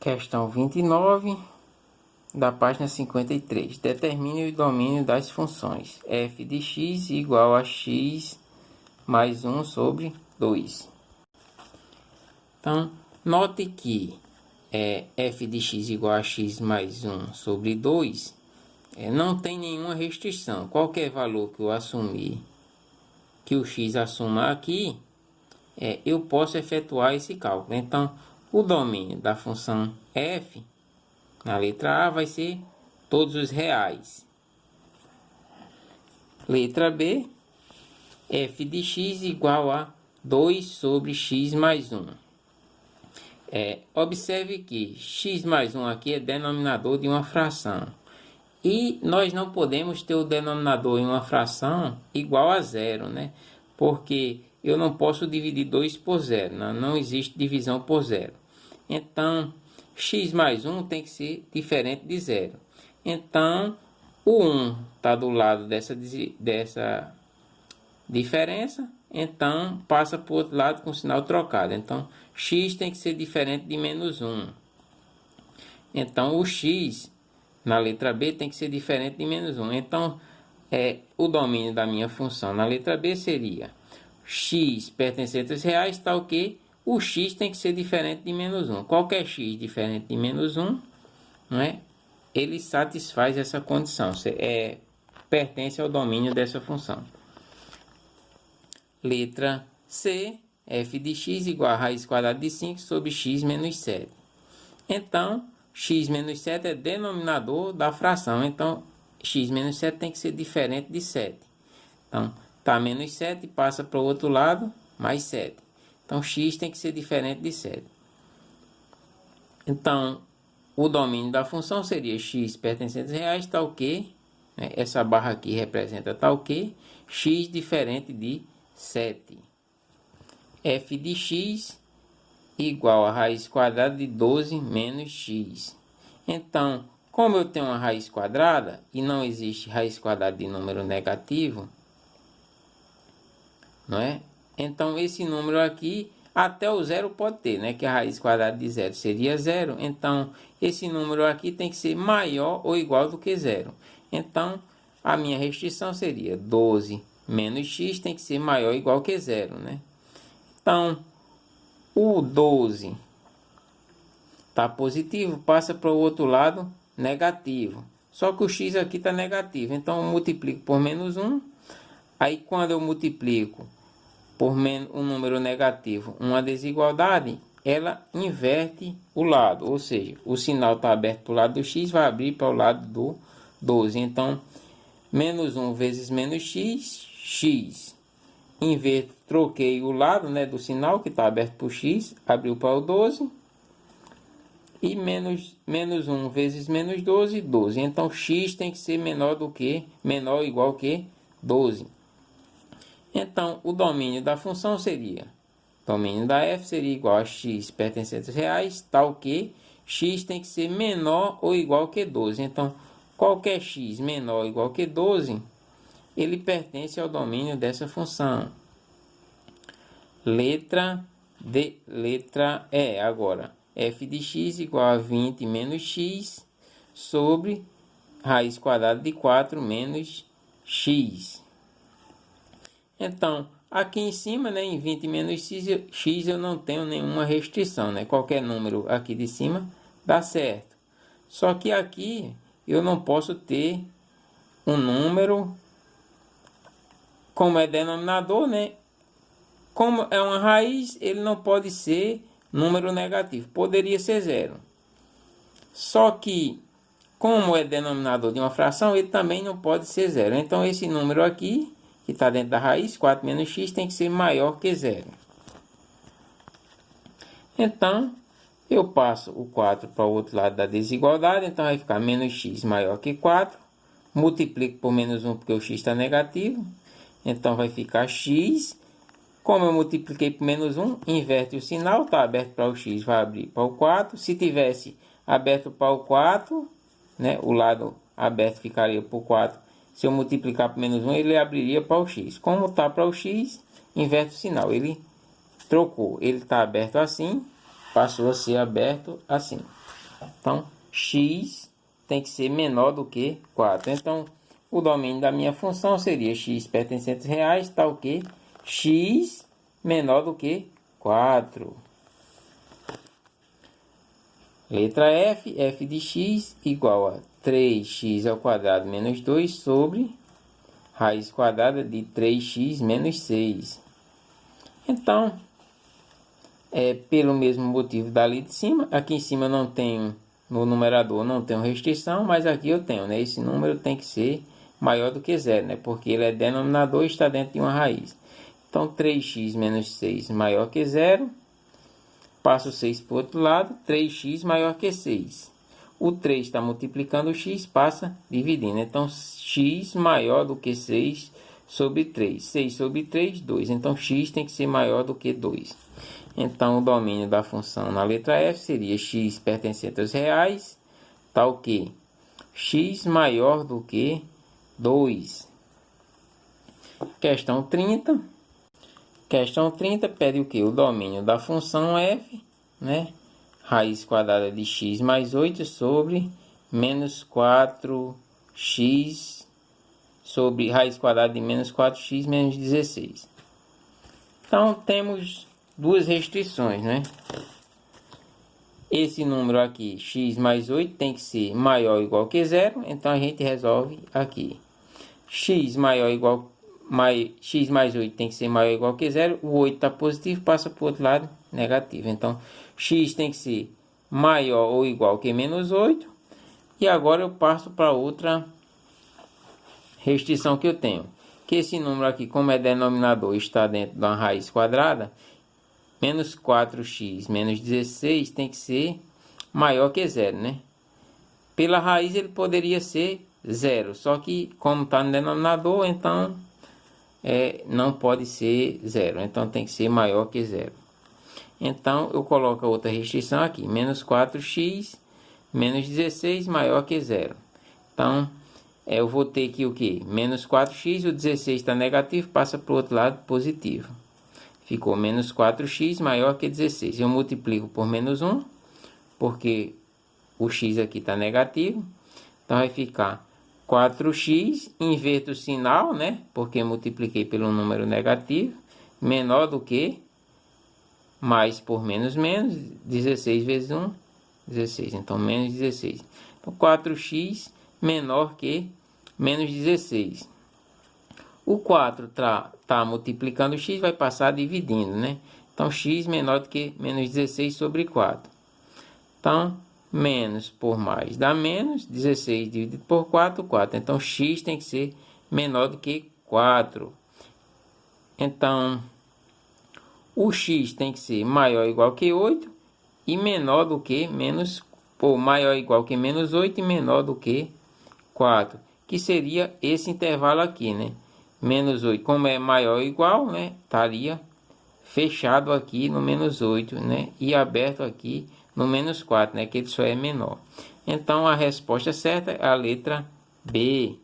Questão 29, da página 53. Determine o domínio das funções. F de x igual a x mais 1 sobre 2. Então, note que f de x igual a x mais 1 sobre 2 não tem nenhuma restrição. Qualquer valor que eu assumir, que o x assuma aqui, eu posso efetuar esse cálculo. Então, o domínio da função f, na letra A, vai ser todos os reais. Letra B, f de x igual a 2 sobre x mais 1. Observe que x mais 1 aqui é denominador de uma fração. E nós não podemos ter o denominador em uma fração igual a zero, né? Porque eu não posso dividir 2 por zero, não existe divisão por zero. Então, x mais 1 tem que ser diferente de zero. Então, o 1 está do lado dessa diferença, então passa para o outro lado com o sinal trocado. Então, x tem que ser diferente de menos 1. Então, o x na letra B tem que ser diferente de menos 1. Então, o domínio da minha função na letra B seria x pertencente aos reais, tal que o x tem que ser diferente de menos 1. Qualquer x diferente de menos 1, não é? Ele satisfaz essa condição, pertence ao domínio dessa função. Letra C, f de x igual a raiz quadrada de 5 sobre x menos 7. Então, x menos 7 é denominador da fração. Então, x menos 7 tem que ser diferente de 7. Então, tá menos 7, passa para o outro lado, mais 7. Então, x tem que ser diferente de 7. Então, o domínio da função seria x pertencente aos reais, tal que, essa barra aqui representa tal que, x diferente de 7. F de x igual a raiz quadrada de 12 menos x. Então, como eu tenho uma raiz quadrada e não existe raiz quadrada de número negativo, não é? Então, esse número aqui, até o zero pode ter, né? Que a raiz quadrada de zero seria zero. Então, esse número aqui tem que ser maior ou igual do que zero. Então, a minha restrição seria 12 menos x tem que ser maior ou igual que zero, né? Então, o 12 está positivo, passa para o outro lado negativo. Só que o x aqui está negativo, então eu multiplico por menos 1. Aí quando eu multiplico por um número negativo uma desigualdade, ela inverte o lado. Ou seja, o sinal está aberto para o lado do x, vai abrir para o lado do 12. Então, menos 1 vezes menos x, x. Troquei o lado, né, do sinal que está aberto para o x, abriu para o 12. E menos 1 vezes menos 12, 12. Então, x tem que ser menor ou igual que 12. Então, o domínio da função seria, domínio da f seria igual a x pertencente aos reais, tal que x tem que ser menor ou igual que 12. Então, qualquer x menor ou igual que 12, ele pertence ao domínio dessa função. Letra E agora. F de x igual a 20 menos x sobre raiz quadrada de 4 menos x. Então, aqui em cima, né, em 20 menos x eu não tenho nenhuma restrição, né? Qualquer número aqui de cima dá certo. Só que aqui eu não posso ter um número, como é denominador, né? Como é uma raiz, ele não pode ser número negativo. Poderia ser zero. Só que, como é denominador de uma fração, ele também não pode ser zero. Então, esse número aqui, que está dentro da raiz, 4 menos x, tem que ser maior que zero. Então, eu passo o 4 para o outro lado da desigualdade. Então, vai ficar menos x maior que 4. Multiplico por menos 1 porque o x está negativo. Então, vai ficar x. Como eu multipliquei por menos 1, inverte o sinal, está aberto para o x, vai abrir para o 4. Se tivesse aberto para o 4, né, o lado aberto ficaria para o 4. Se eu multiplicar por menos 1, ele abriria para o x. Como está para o x, inverte o sinal. Ele trocou. Ele está aberto assim, passou a ser aberto assim. Então, x tem que ser menor do que 4. Então, o domínio da minha função seria x pertencente a reais, tal que x menor do que 4. Letra F, f de x igual a 3x ao quadrado menos 2 sobre raiz quadrada de 3x menos 6. Então, pelo mesmo motivo dali de cima, aqui em cima não tenho, no numerador não tenho restrição, mas aqui eu tenho, né? Esse número tem que ser maior do que zero, né? Porque ele é denominador e está dentro de uma raiz. Então, 3x menos 6 maior que zero. Passo o 6 para o outro lado, 3x maior que 6. O 3 está multiplicando o x, passa dividindo. Então, x maior do que 6 sobre 3. 6 sobre 3, 2. Então, x tem que ser maior do que 2. Então, o domínio da função na letra F seria x pertencente aos reais, tal que x maior do que 2. Questão 30. Questão 30 pede o que? O domínio da função f, né? Raiz quadrada de x mais 8 sobre menos 4x sobre raiz quadrada de menos 4x menos 16. Então, temos duas restrições, né? Esse número aqui, x mais 8, tem que ser maior ou igual que zero. Então, a gente resolve aqui. X maior ou igual x mais 8 tem que ser maior ou igual que zero. O 8 está positivo, passa para o outro lado negativo. Então, x tem que ser maior ou igual que menos 8. E agora eu passo para outra restrição que eu tenho. Que esse número aqui, como é denominador, está dentro de uma raiz quadrada. Menos 4x menos 16 tem que ser maior que zero, né? Pela raiz ele poderia ser zero. Só que como está no denominador, então não pode ser zero, então tem que ser maior que zero. Então eu coloco a outra restrição aqui, menos 4x menos 16 maior que zero. Então eu vou ter aqui o que? Menos 4x, o 16 está negativo, passa para o outro lado positivo. Ficou menos 4x maior que 16. Eu multiplico por menos 1, porque o x aqui está negativo. Então vai ficar 4x, inverto o sinal, né? Porque multipliquei pelo número negativo, menor do que, mais por menos, 16 vezes 1, 16. Então, menos 16. Então, 4x menor que menos 16. O 4 tá multiplicando o x, vai passar dividindo, né? Então, x menor do que menos 16 sobre 4. Então, menos por mais dá menos, 16 dividido por 4, 4. Então, x tem que ser menor do que 4. Então, o x tem que ser maior ou igual que 8 e menor do que menos, ou maior ou igual que menos 8 e menor do que 4. Que seria esse intervalo aqui, né? Menos 8, como é maior ou igual, né? Estaria fechado aqui no menos 8, né? E aberto aqui no menos 4, né? Que ele só é menor. Então, a resposta certa é a letra B.